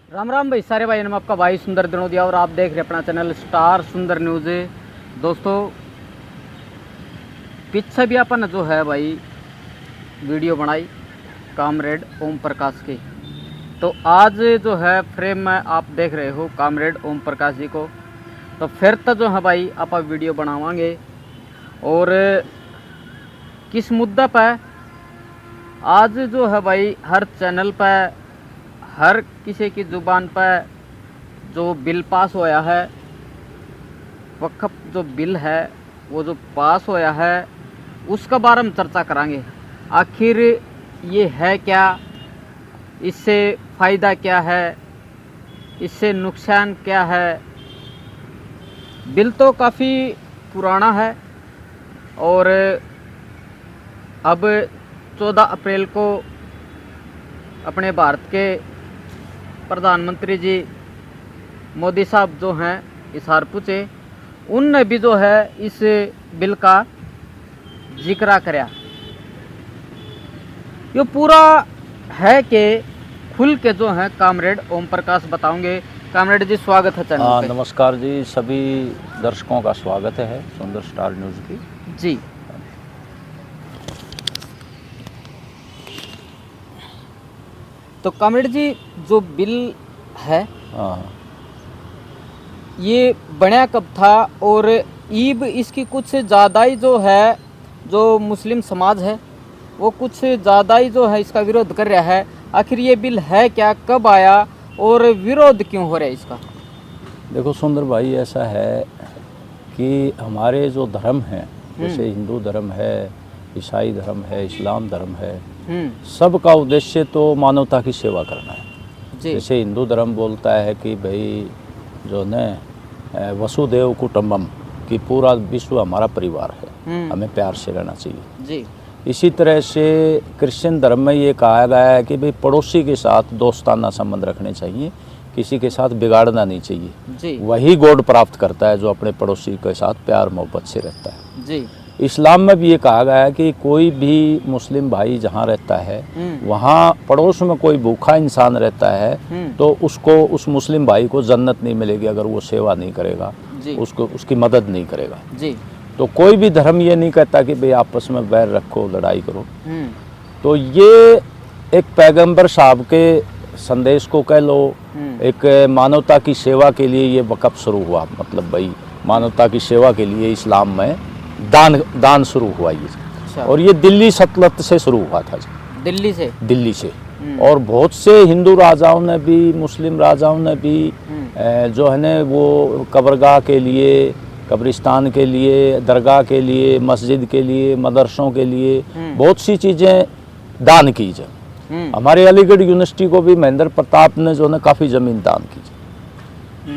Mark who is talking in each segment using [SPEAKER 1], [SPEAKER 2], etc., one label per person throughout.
[SPEAKER 1] राम राम भाई सारे भाई, आपका भाई सुंदर दिनोदिया और आप देख रहे हैं अपना चैनल स्टार सुंदर न्यूज़। दोस्तों पीछे भी अपन जो है भाई वीडियो बनाई कामरेड ओम प्रकाश की, तो आज जो है फ्रेम में आप देख रहे हो कामरेड ओम प्रकाश जी को। तो फिर तो जो है भाई आप वीडियो बनावांगे और किस मुद्दा पर आज जो है भाई हर चैनल पर हर किसी की ज़ुबान पर जो बिल पास होया है, वक्फ जो बिल है वो जो पास होया है उसका बारे में चर्चा करांगे। आखिर ये है क्या, इससे फ़ायदा क्या है, इससे नुकसान क्या है। बिल तो काफ़ी पुराना है और अब 14 अप्रैल को अपने भारत के प्रधानमंत्री जी मोदी साहब जो हैं इशार पूछे, उनने भी जो है इस बिल का जिक्र कराया। ये पूरा है कि खुल के जो है कामरेड ओम प्रकाश बताओगे। कामरेड जी स्वागत है चैनल पे।
[SPEAKER 2] नमस्कार जी, सभी दर्शकों का स्वागत है सुंदर स्टार न्यूज़ की
[SPEAKER 1] जी। तो कामरेड जी जो बिल है ये बनया कब था और ईब इसकी कुछ ज़्यादा ही जो है जो मुस्लिम समाज है वो कुछ ज़्यादा ही जो है इसका विरोध कर रहा है। आखिर ये बिल है क्या, कब आया और विरोध क्यों हो रहा है इसका?
[SPEAKER 2] देखो सुंदर भाई, ऐसा है कि हमारे जो धर्म हैं, जैसे हिंदू धर्म है, ईसाई धर्म है, इस्लाम धर्म है, सबका उद्देश्य तो मानवता की सेवा करना है। जैसे हिंदू धर्म बोलता है कि भाई जो न वसुदेव कुटुंबम कि पूरा विश्व हमारा परिवार है, हमें प्यार से रहना चाहिए जी। इसी तरह से क्रिश्चियन धर्म में ये कहा गया है कि भाई पड़ोसी के साथ दोस्ताना संबंध रखने चाहिए, किसी के साथ बिगाड़ना नहीं चाहिए जी। वही गॉड प्राप्त करता है जो अपने पड़ोसी के साथ प्यार मोहब्बत से रहता है जी। इस्लाम में भी ये कहा गया है कि कोई भी मुस्लिम भाई जहाँ रहता है वहाँ पड़ोस में कोई भूखा इंसान रहता है तो उसको, उस मुस्लिम भाई को जन्नत नहीं मिलेगी अगर वो सेवा नहीं करेगा, उसको उसकी मदद नहीं करेगा जी। तो कोई भी धर्म ये नहीं कहता कि भाई आपस में वैर रखो, लड़ाई करो। तो ये एक पैगंबर साहब के संदेश को कह लो, एक मानवता की सेवा के लिए ये वक़्फ़ शुरू हुआ। मतलब भाई मानवता की सेवा के लिए इस्लाम में दान शुरू हुआ ये। अच्छा। और ये दिल्ली सल्तनत से शुरू हुआ था। दिल्ली से और बहुत से हिंदू राजाओं ने भी, मुस्लिम राजाओं ने भी जो है ना वो कब्रगाह के लिए, कब्रिस्तान के लिए, दरगाह के लिए, मस्जिद के लिए, मदरसों के लिए बहुत सी चीज़ें दान की जाए। हमारे अलीगढ़ यूनिवर्सिटी को भी महेंद्र प्रताप ने जो है काफ़ी ज़मीन दान की।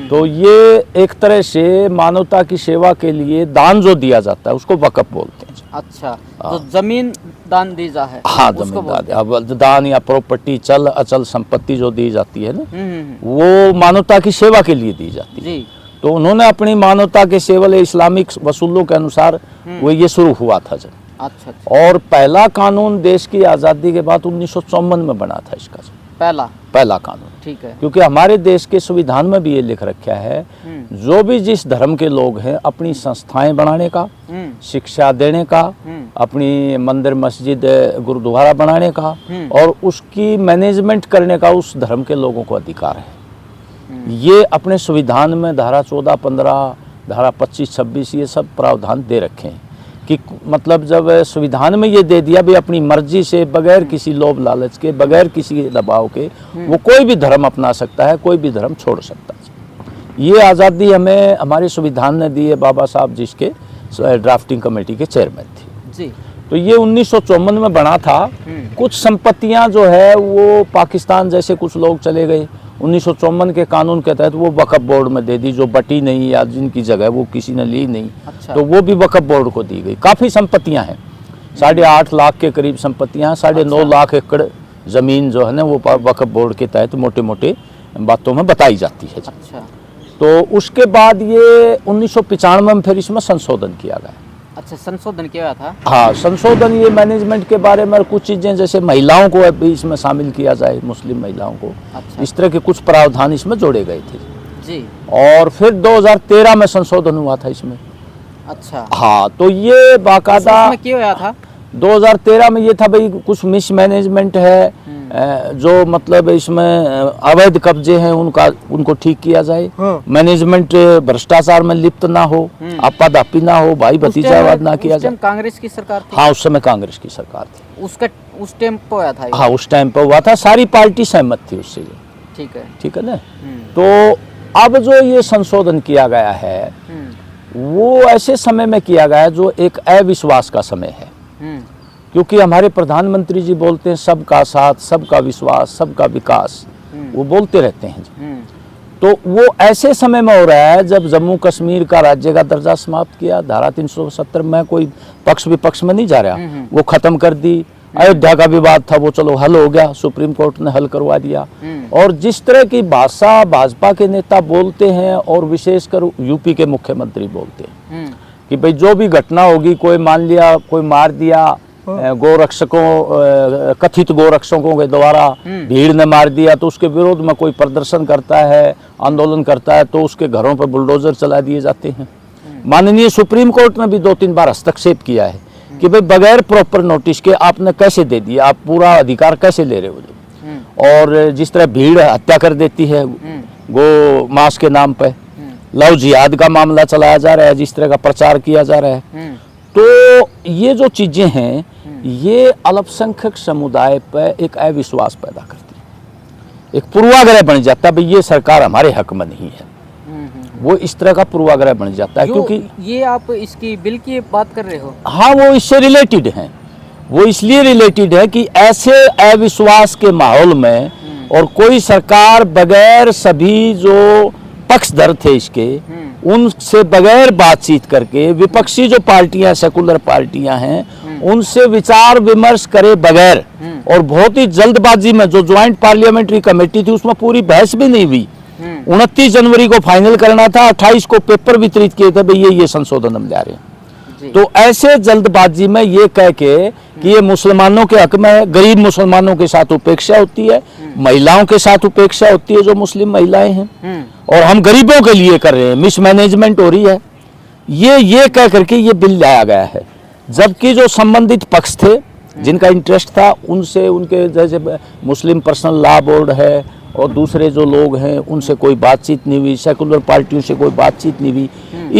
[SPEAKER 2] तो ये एक तरह से मानवता की सेवा के लिए दान जो दिया जाता है उसको वक़्फ़ बोलते हैं। अच्छा, तो जमीन दान दी जा है। हाँ, जमीन दान या प्रॉपर्टी, चल अचल संपत्ति जो दी जाती है ना, वो मानवता की सेवा के लिए दी जाती है। तो उन्होंने अपनी मानवता के सेवा इस्लामिक वसूलों के अनुसार वो ये शुरू हुआ था जब। अच्छा। और पहला कानून देश की आज़ादी के बाद 1954 में बना था इसका पहला कानून। ठीक है। क्योंकि हमारे देश के संविधान में भी ये लिख रखा है जो भी जिस धर्म के लोग हैं अपनी संस्थाएं बनाने का, शिक्षा देने का, अपनी मंदिर मस्जिद गुरुद्वारा बनाने का और उसकी मैनेजमेंट करने का उस धर्म के लोगों को अधिकार है। ये अपने संविधान में धारा 14, 15, धारा 25, 26 ये सब प्रावधान दे रखे हैं कि मतलब जब संविधान में ये दे दिया भी अपनी मर्जी से, बगैर किसी लोभ लालच के, बगैर किसी दबाव के वो कोई भी धर्म अपना सकता है, कोई भी धर्म छोड़ सकता है। ये आज़ादी हमें हमारे संविधान ने दी है, बाबा साहब जिसके ड्राफ्टिंग कमेटी के चेयरमैन थे जी। तो ये 1954 में बना था। कुछ संपत्तियां जो है वो पाकिस्तान जैसे कुछ लोग चले गए, 1954 के कानून के तहत वो वक़्फ़ बोर्ड में दे दी, जो बटी नहीं या जिनकी जगह वो किसी ने ली नहीं। अच्छा। तो वो भी वक़्फ़ बोर्ड को दी गई। काफ़ी संपत्तियां हैं, 8.5 लाख के करीब संपत्तियां, 9.5 लाख एकड़ ज़मीन जो है ना वो वक़्फ़ बोर्ड के तहत मोटे मोटे बातों में बताई जाती है। अच्छा। तो उसके बाद ये 1995 में फिर इसमें संशोधन किया गया।
[SPEAKER 1] अच्छा, संशोधन किया था।
[SPEAKER 2] हाँ, संशोधन ये मैनेजमेंट के बारे में, और कुछ चीज़ें जैसे महिलाओं को अभी इसमें शामिल किया जाए, मुस्लिम महिलाओं को।
[SPEAKER 1] अच्छा।
[SPEAKER 2] इस तरह के कुछ प्रावधान इसमें जोड़े गए थे
[SPEAKER 1] जी।
[SPEAKER 2] और फिर 2013 में संशोधन हुआ था इसमें।
[SPEAKER 1] अच्छा।
[SPEAKER 2] हाँ, तो ये बाकायदा
[SPEAKER 1] क्यों हुआ था?
[SPEAKER 2] 2013 में ये था भाई कुछ मिसमैनेजमेंट है, जो मतलब इसमें अवैध कब्जे हैं उनको ठीक किया जाए। हाँ। मैनेजमेंट भ्रष्टाचार में लिप्त ना हो, आपाधापी ना हो, भाई भतीजावाद ना किया जाए।
[SPEAKER 1] कांग्रेस की सरकार थी।
[SPEAKER 2] हाँ, उस समय कांग्रेस की सरकार थी।
[SPEAKER 1] उस टाइम पे हुआ था।
[SPEAKER 2] हाँ, उस टाइम पे हुआ था, सारी पार्टी सहमत थी उससे। ठीक है ना। तो अब जो ये संशोधन किया गया है वो ऐसे समय में किया गया है जो एक अविश्वास का समय है, क्योंकि हमारे प्रधानमंत्री जी बोलते हैं सबका साथ, सबका विश्वास, सबका विकास, वो बोलते रहते हैं। तो वो ऐसे समय में हो रहा है जब जम्मू कश्मीर का राज्य का दर्जा समाप्त किया, धारा 370 में कोई पक्ष विपक्ष में नहीं जा रहा, वो खत्म कर दी। अयोध्या का विवाद था, वो चलो हल हो गया, सुप्रीम कोर्ट ने हल करवा दिया। और जिस तरह की भाषा भाजपा के नेता बोलते हैं और विशेषकर यूपी के मुख्यमंत्री बोलते हैं कि भाई जो भी घटना होगी, कोई मान लिया कोई मार दिया, गोरक्षकों, कथित गोरक्षकों के द्वारा भीड़ ने मार दिया, तो उसके विरोध में कोई प्रदर्शन करता है, आंदोलन करता है, तो उसके घरों पर बुलडोजर चला दिए जाते हैं। माननीय सुप्रीम कोर्ट ने भी 2-3 बार हस्तक्षेप किया है कि भाई बगैर प्रॉपर नोटिस के आपने कैसे दे दिया, आप पूरा अधिकार कैसे ले रहे हो। और जिस तरह भीड़ हत्या कर देती है गो मास के नाम पे, लव जिहाद का मामला चलाया जा रहा है, जिस तरह का प्रचार किया जा रहा है, तो ये जो चीजें हैं ये अल्पसंख्यक समुदाय पर एक अविश्वास पैदा करती है, एक पूर्वाग्रह बन जाता है भाई ये सरकार हमारे हक में नहीं है। वो इस तरह का पूर्वाग्रह बन जाता है, क्योंकि
[SPEAKER 1] ये आप इसकी बिल की बात कर रहे हो।
[SPEAKER 2] हाँ, वो इससे रिलेटेड है, वो इसलिए रिलेटेड है कि ऐसे अविश्वास के माहौल में और कोई सरकार बगैर सभी जो पक्षधर थे इसके उनसे बगैर बातचीत करके, विपक्षी जो पार्टियां सेकुलर पार्टियां हैं उनसे विचार विमर्श करे बगैर, और बहुत ही जल्दबाजी में जो ज्वाइंट पार्लियामेंट्री कमेटी थी उसमें पूरी बहस भी नहीं हुई, 29 जनवरी को फाइनल करना था, 28 को पेपर वितरित किए थे भाई ये संशोधन हम ला रहे हैं। तो ऐसे जल्दबाजी में ये कह के कि ये मुसलमानों के हक में है, गरीब मुसलमानों के साथ उपेक्षा होती है, महिलाओं के साथ उपेक्षा होती है जो मुस्लिम महिलाएं हैं, और हम गरीबों के लिए कर रहे हैं, मिसमैनेजमेंट हो रही है, ये कह करके ये बिल लाया गया है। जबकि जो संबंधित पक्ष थे जिनका इंटरेस्ट था उनसे, उनके जैसे मुस्लिम पर्सनल लॉ बोर्ड है और दूसरे जो लोग हैं उनसे कोई बातचीत नहीं हुई, सेकुलर पार्टियों से कोई बातचीत नहीं हुई।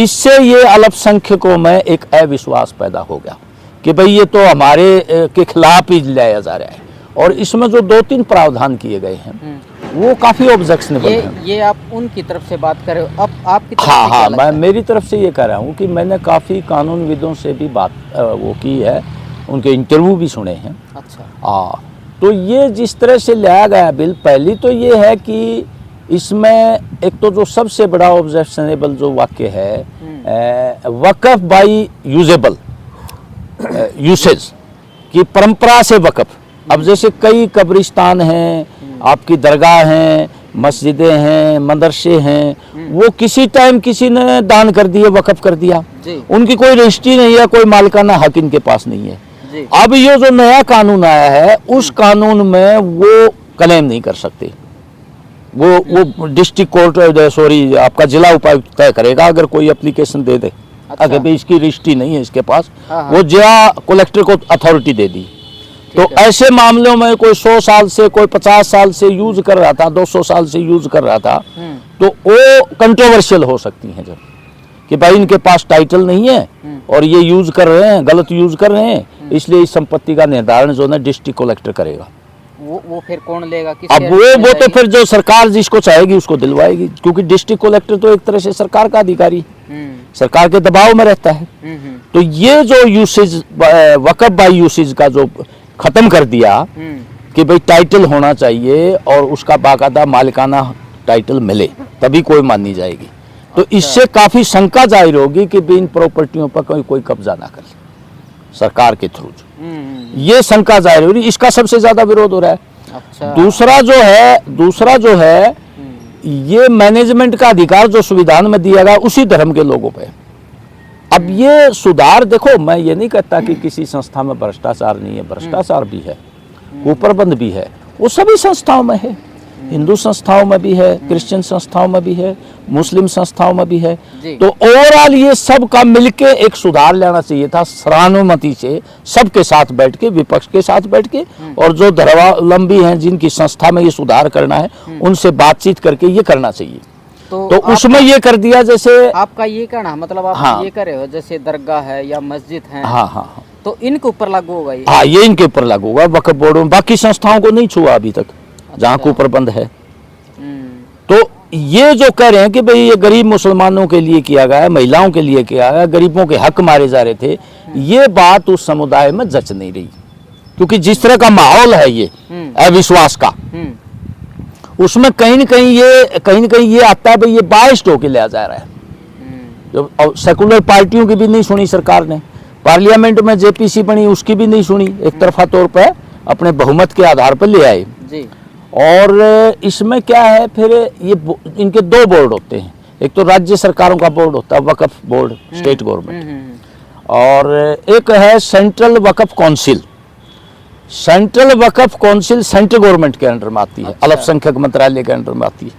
[SPEAKER 2] इससे ये अल्पसंख्यकों में एक अविश्वास पैदा हो गया कि भाई ये तो हमारे के खिलाफ ही लाया जा रहा है। और इसमें जो 2-3 प्रावधान किए गए हैं वो काफी ऑब्जेक्शनेबल है।
[SPEAKER 1] ये आप उनकी तरफ से बात कर रहे हो, अब आपकी तरफ
[SPEAKER 2] हाँ
[SPEAKER 1] से क्या
[SPEAKER 2] हाँ,
[SPEAKER 1] लगता
[SPEAKER 2] मैं मेरी तरफ से ये कह रहा हूँ कि मैंने काफ़ी कानूनविदों से भी बात वो की है, उनके इंटरव्यू भी सुने हैं।
[SPEAKER 1] अच्छा।
[SPEAKER 2] हाँ, तो ये जिस तरह से लाया गया बिल, पहली तो ये है कि इसमें एक तो जो सबसे बड़ा ऑब्जेक्शनेबल जो वाक्य है वक़फ़ बाई यूजेबल यूसेज की परंपरा से वक़फ़। अब जैसे कई कब्रिस्तान हैं, आपकी दरगाह हैं, मस्जिदें हैं, मदरसे हैं, वो किसी टाइम किसी ने दान कर दिए, वक़फ़ कर दिया, उनकी कोई रजिस्ट्री नहीं है, कोई मालिकाना हक इनके पास नहीं है। अब ये जो नया कानून आया है उस कानून में वो क्लेम नहीं कर सकते, वो डिस्ट्रिक्ट कोर्ट सॉरी आपका जिला उपायुक्त तय करेगा अगर कोई एप्लीकेशन दे दे। अच्छा। अगर भाई इसकी रजिस्ट्री नहीं है इसके पास, वो जिला कलेक्टर को अथॉरिटी दे दी। तो ऐसे मामलों में कोई 100 साल से, कोई 50 साल से यूज कर रहा था, 200 साल से यूज कर रहा था, तो वो कंट्रोवर्शियल हो सकती हैं जब कि भाई इनके पास टाइटल नहीं है और ये यूज कर रहे हैं, गलत यूज कर रहे हैं, इसलिए इस संपत्ति का निर्धारण जो है डिस्ट्रिक्ट कलेक्टर करेगा।
[SPEAKER 1] वो फिर कौन लेगा?
[SPEAKER 2] अब वो तो फिर जो सरकार जिसको चाहेगी उसको दिलवाएगी, क्योंकि डिस्ट्रिक्ट कलेक्टर तो एक तरह से सरकार का अधिकारी, सरकार के दबाव में रहता है। तो ये जो यूसेज वक़फ़ बाई यूसेज का जो खत्म कर दिया कि भाई टाइटल होना चाहिए और उसका बाकायदा मालिकाना टाइटल मिले तभी कोई मानी जाएगी। तो इससे काफी शंका जाहिर होगी कि इन प्रॉपर्टियों पर कोई कब्जा ना करे सरकार के थ्रू, ये शंका जाहिर हो रही, इसका सबसे ज्यादा विरोध हो रहा है। अच्छा। दूसरा जो है ये मैनेजमेंट का अधिकार जो संविधान में दिया गया उसी धर्म के लोगों पे, अब ये सुधार देखो, मैं ये नहीं कहता कि किसी संस्था में भ्रष्टाचार नहीं है, भ्रष्टाचार भी है, कुप्रबंध भी है, वो सभी संस्थाओं में है, हिंदू संस्थाओं में भी है, क्रिश्चियन संस्थाओं में भी है, मुस्लिम संस्थाओं में भी है। तो ओवरऑल ये सब का मिलके एक सुधार लेना चाहिए था, सर्वानुमति से, सबके साथ बैठ के, विपक्ष के साथ बैठ के, और जो धर्मावलंबी हैं जिनकी संस्था में ये सुधार करना है उनसे बातचीत करके ये करना चाहिए। तो उसमें ये कर दिया, जैसे
[SPEAKER 1] आपका ये कहना मतलब आप
[SPEAKER 2] हाँ,
[SPEAKER 1] ये कर रहे हो जैसे दरगाह है या मस्जिद है,
[SPEAKER 2] हाँ हाँ,
[SPEAKER 1] तो इनके ऊपर लागू होगा ये?
[SPEAKER 2] हाँ, ये इनके ऊपर लागू होगा, वक्फ बोर्ड में, बाकी संस्थाओं को नहीं छुआ अभी तक जहाँ कुप्रबंध है। तो ये जो कह रहे हैं कि भाई ये गरीब मुसलमानों के लिए किया गया है, महिलाओं के लिए किया गया, गरीबों के हक मारे जा रहे थे, ये बात उस समुदाय में जच नहीं रही, क्योंकि जिस तरह का माहौल है ये अविश्वास का, उसमें कहीं न कहीं ये आता है भाई ये बाइस्ड होके लिया जा रहा है। जो सेकुलर पार्टियों की भी नहीं सुनी सरकार ने, पार्लियामेंट में जेपीसी बनी उसकी भी नहीं सुनी, एक तरफा तौर पर अपने बहुमत के आधार पर ले आए जी। और इसमें क्या है, फिर ये इनके दो बोर्ड होते हैं, एक तो राज्य सरकारों का बोर्ड होता है वक्फ बोर्ड, स्टेट गवर्नमेंट, और एक है सेंट्रल वक्फ काउंसिल। सेंट्रल वक्फ काउंसिल सेंट्रल गवर्नमेंट के अंडर में आती है, अल्पसंख्यक मंत्रालय के अंडर में आती है।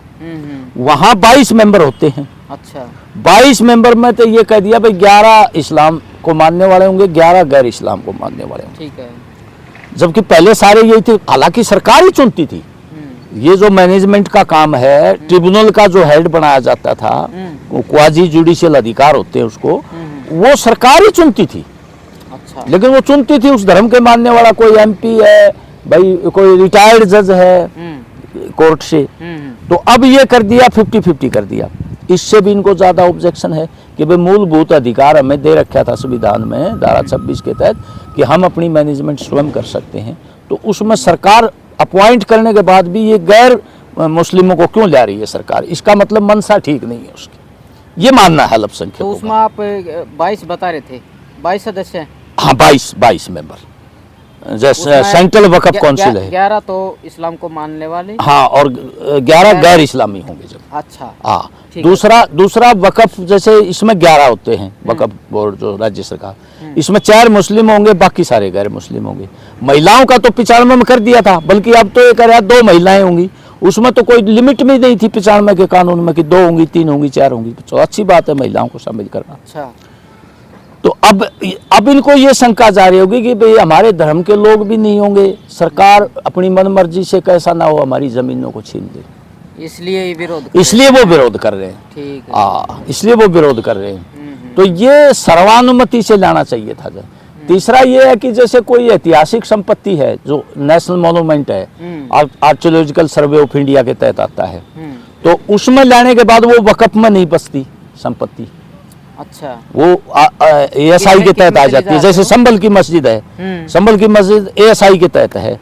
[SPEAKER 2] वहाँ 22 मेंबर होते हैं। अच्छा, 22 मेंबर में तो ये कह दिया भाई 11 इस्लाम को मानने वाले होंगे, 11 गैर इस्लाम को मानने वाले होंगे। ठीक है। जबकि पहले सारे यही थे, हालांकि सरकार ही चुनती थी। ये जो मैनेजमेंट का काम है, ट्रिब्यूनल का जो हेड बनाया जाता था, वो क्वाजी जुडिशियल अधिकार होते हैं उसको, वो सरकार ही चुनती थी। अच्छा। लेकिन वो चुनती थी उस धर्म के मानने वाला, कोई एमपी है भाई, कोई रिटायर्ड जज है कोर्ट से। तो अब ये कर दिया 50-50 कर दिया। इससे भी इनको ज्यादा ऑब्जेक्शन है कि भाई मूलभूत अधिकार हमें दे रखा था संविधान में धारा 26 के तहत कि हम अपनी मैनेजमेंट स्वयं कर सकते हैं, तो उसमें सरकार अपॉइंट करने के बाद भी ये गैर मुस्लिमों को क्यों ला रही है सरकार? इसका मतलब मनसा ठीक नहीं है उसकी, ये मानना है अल्पसंख्यकों।
[SPEAKER 1] तो उसमें आप 22 बता रहे थे, 22 सदस्य हैं?
[SPEAKER 2] हाँ, 22 मेंबर, जैसे सेंट्रल वक्फ काउंसिल है।
[SPEAKER 1] 11 तो इस्लाम को मानने वाले,
[SPEAKER 2] हाँ, और 11 गैर इस्लामी होंगे जब।
[SPEAKER 1] अच्छा,
[SPEAKER 2] हाँ। दूसरा वक्फ, जैसे इसमें 11 होते हैं वक्फ बोर्ड जो राज्य सरकार, इसमें 4 मुस्लिम होंगे, बाकी सारे गैर मुस्लिम होंगे। महिलाओं का तो 95 में कर दिया था, बल्कि अब तो ये कर रहा है 2 महिलाएं होंगी, उसमें तो कोई लिमिट में नहीं थी 95 के कानून में कि 2 होंगी, 3 होंगी, 4 होंगी। तो अच्छी बात है महिलाओं को शामिल करना। अच्छा। तो अब इनको ये शंका जा रही होगी कि भाई हमारे धर्म के लोग भी नहीं होंगे, सरकार अपनी मनमर्जी से कैसा ना हो हमारी जमीनों को छीन ले, इसलिए वो विरोध कर रहे हैं। ठीक है। इसलिए वो विरोध कर रहे हैं। तो ये सर्वानुमति से लाना चाहिए था। तीसरा ये है कि जैसे कोई ऐतिहासिक संपत्ति है जो नेशनल मॉन्यूमेंट है, आर्कियोलॉजिकल सर्वे ऑफ इंडिया के तहत आता है, तो उसमें लाने के बाद वो वक्फ में नहीं बसती संपत्ति। अच्छा। वो ASI के तहत आ जाती है। जैसे संभल की मस्जिद है, संभल की मस्जिद ASI के तहत है,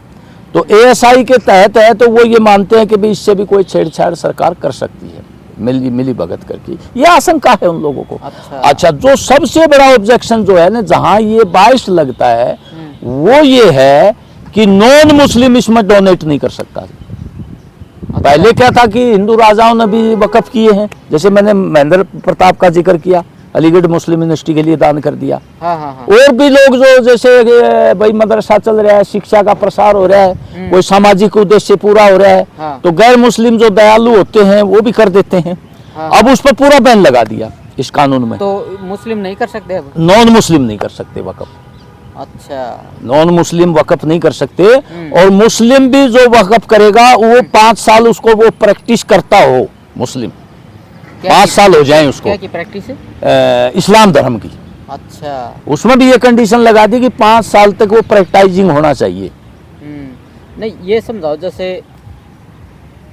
[SPEAKER 2] तो ASI के तहत है, तो वो ये मानते हैं कि भी इससे भी कोई छेड़छाड़ सरकार कर सकती है, मिली भगत करके, ये आशंका है उन लोगों को। अच्छा, जो सबसे बड़ा ऑब्जेक्शन जो है ना, जहाँ ये बाइस लगता है, वो ये है कि नॉन मुस्लिम इसमें डोनेट नहीं कर सकता। पहले क्या था कि हिंदू राजाओं ने भी वक्फ किए हैं, जैसे मैंने महेंद्र प्रताप का जिक्र किया, अलीगढ़ मुस्लिम यूनिवर्सिटी के लिए दान कर दिया। हाँ। और भी लोग जो जैसे भाई मदरसा चल रहा है, शिक्षा का प्रसार हो रहा है, कोई सामाजिक उद्देश्य पूरा हो रहा है, तो गैर मुस्लिम जो दयालु होते हैं वो भी कर देते हैं। अब उस पर पूरा बैन लगा दिया इस कानून में। तो मुस्लिम नहीं कर सकते, अब नॉन मुस्लिम नहीं कर सकते वक्फ। अच्छा, नॉन मुस्लिम वक्फ नहीं कर सकते, और मुस्लिम भी जो वक्फ करेगा वो 5 साल उसको वो प्रैक्टिस करता हो, मुस्लिम 5 साल हो जाए उसको। क्या की प्रैक्टिस है? इस्लाम धर्म की। अच्छा, उसमें भी ये कंडीशन लगा दी कि 5 साल तक वो प्रैक्टाइजिंग होना चाहिए। नहीं, ये समझाओ, जैसे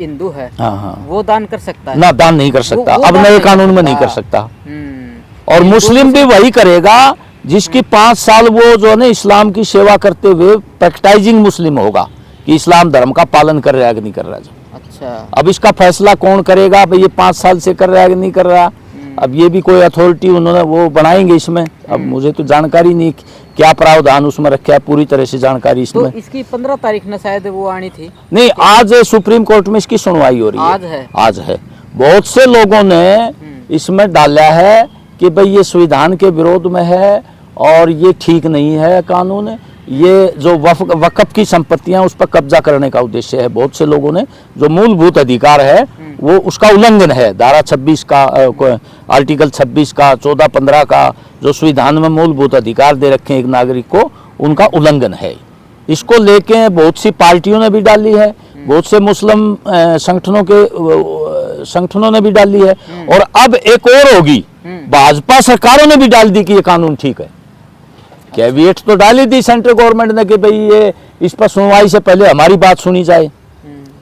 [SPEAKER 2] हिंदू है, हाँ, वो दान कर सकता है ना? दान नहीं कर सकता, अब नए कानून में नहीं कर सकता। और मुस्लिम भी वही करेगा जिसकी 5 साल वो जो है ना इस्लाम की सेवा करते हुए प्रैक्टाइजिंग मुस्लिम होगा कि इस्लाम धर्म का पालन कर रहा है कि नहीं कर रहा। अच्छा, अब इसका फैसला कौन करेगा भाई ये 5 साल से कर रहा है कि नहीं कर रहा? अब ये भी कोई अथॉरिटी उन्होंने वो बनाएंगे इसमें। अब मुझे तो जानकारी नहीं क्या प्रावधान उसमें रखा है, पूरी तरह से जानकारी इसमें। तो इसकी 15 तारीख न शायद वो आनी थी। नहीं, आज सुप्रीम कोर्ट में इसकी सुनवाई हो रही है। आज है। बहुत से लोगों ने इसमें डाला है कि भाई ये संविधान के विरोध में है और ये ठीक नहीं है कानून, ये जो वक्फ की संपत्तियां उस पर कब्जा करने का उद्देश्य है। बहुत से लोगों ने जो मूलभूत अधिकार है वो उसका उल्लंघन है। धारा 26 का आर्टिकल 26 का 14-15 का जो संविधान में मूलभूत अधिकार दे रखे हैं एक नागरिक को, उनका उल्लंघन है। इसको लेके बहुत सी पार्टियों ने भी डाली है, बहुत से मुस्लिम संगठनों ने भी डाली है, और अब एक और होगी, भाजपा सरकारों ने भी डाल दी कि ये कानून ठीक है। कैविएट तो डाली थी सेंट्रल गवर्नमेंट ने कि भाई ये इस पर सुनवाई से पहले हमारी बात सुनी जाए,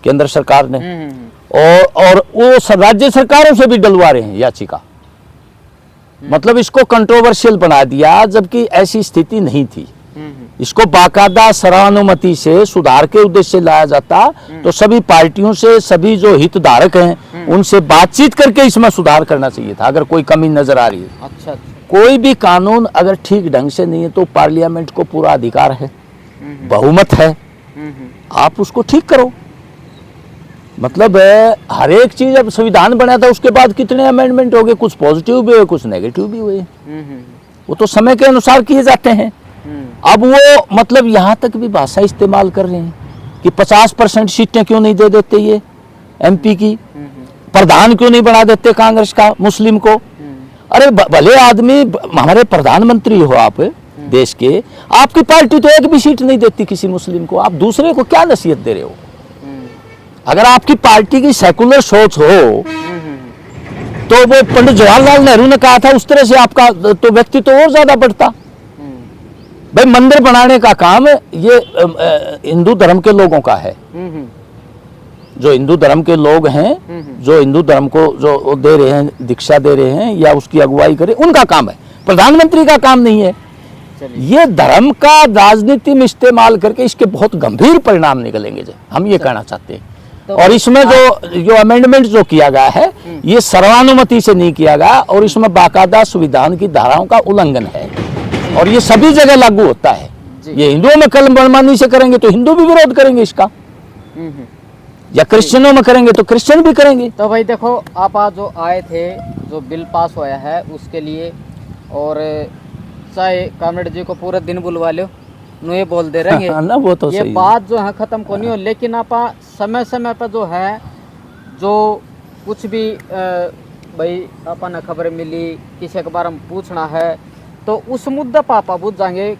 [SPEAKER 2] केंद्र सरकार ने, और वो राज्य सरकारों से भी डलवा रहे हैं याचिका। मतलब इसको कंट्रोवर्शियल बना दिया, जबकि ऐसी स्थिति नहीं थी। इसको बाकायदा सर्वानुमति से सुधार के उद्देश्य से लाया जाता तो सभी पार्टियों से, सभी जो हितधारक हैं उनसे बातचीत करके इसमें सुधार करना चाहिए था, अगर कोई कमी नजर आ रही है।
[SPEAKER 1] अच्छा।
[SPEAKER 2] कोई भी कानून अगर ठीक ढंग से नहीं है तो पार्लियामेंट को पूरा अधिकार है, बहुमत है, आप उसको ठीक करो। मतलब हर एक चीज, अब संविधान बना था उसके बाद कितने अमेंडमेंट हो गए, कुछ पॉजिटिव भी हुए कुछ नेगेटिव भी हुए, वो तो समय के अनुसार किए जाते हैं। अब वो मतलब यहाँ तक भी भाषा इस्तेमाल कर रहे हैं कि 50% सीटें क्यों नहीं दे देते ये एमपी की, प्रधान क्यों नहीं बना देते कांग्रेस का मुस्लिम को। अरे भले आदमी, हमारे प्रधानमंत्री हो आप देश के, आपकी पार्टी तो एक भी सीट नहीं देती किसी मुस्लिम को, आप दूसरे को क्या नसीहत दे रहे हो। अगर आपकी पार्टी की सेकुलर सोच हो तो वो पंडित जवाहरलाल नेहरू ने कहा था उस तरह से आपका तो व्यक्तित्व और ज्यादा बढ़ता। भाई मंदिर बनाने का काम ये हिंदू धर्म के लोगों का है, जो हिंदू धर्म के लोग हैं, जो हिंदू धर्म को जो दे रहे हैं, दीक्षा दे रहे हैं या उसकी अगुवाई करे, उनका काम है, प्रधानमंत्री का काम नहीं है। ये धर्म का राजनीति में इस्तेमाल करके इसके बहुत गंभीर परिणाम निकलेंगे, हम ये कहना चाहते हैं। तो और इसमें जो अमेंडमेंट जो किया गया है ये सर्वानुमति से नहीं किया गया, और इसमें बाकायदा संविधान की धाराओं का उल्लंघन है, और ये सभी जगह लागू होता है। ये हिंदुओं में कल मनमानी से करेंगे तो हिंदू भी विरोध करेंगे इसका, या क्रिश्चियनों में करेंगे तो क्रिश्चियन भी करेंगे।
[SPEAKER 1] तो भाई देखो, आप आज जो आए थे, जो बिल पास होया है उसके लिए, और चाहे कामरेड जी को पूरे दिन बुलवा लो, ये बोल दे रहे हैं
[SPEAKER 2] ना, वो तो
[SPEAKER 1] ये बात जो है खत्म को नहीं हो, लेकिन आप समय समय पर जो है, जो कुछ भी भाई अपन खबर मिली, किसी के बारे में पूछना है तो उस मुद्दे पर आप पूछ जाएंगे।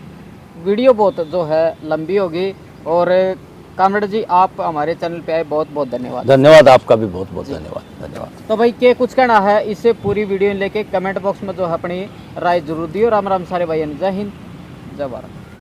[SPEAKER 1] वीडियो बहुत जो है लंबी होगी। और कामरेड जी, आप हमारे चैनल पे आए, बहुत बहुत धन्यवाद।
[SPEAKER 2] धन्यवाद, आपका भी बहुत बहुत धन्यवाद।
[SPEAKER 1] तो भाई के कुछ कहना है इससे पूरी वीडियो लेके कमेंट बॉक्स में जो है अपनी राय जरूर दी। और राम राम सारे भाई, जय हिंद, जय भारत।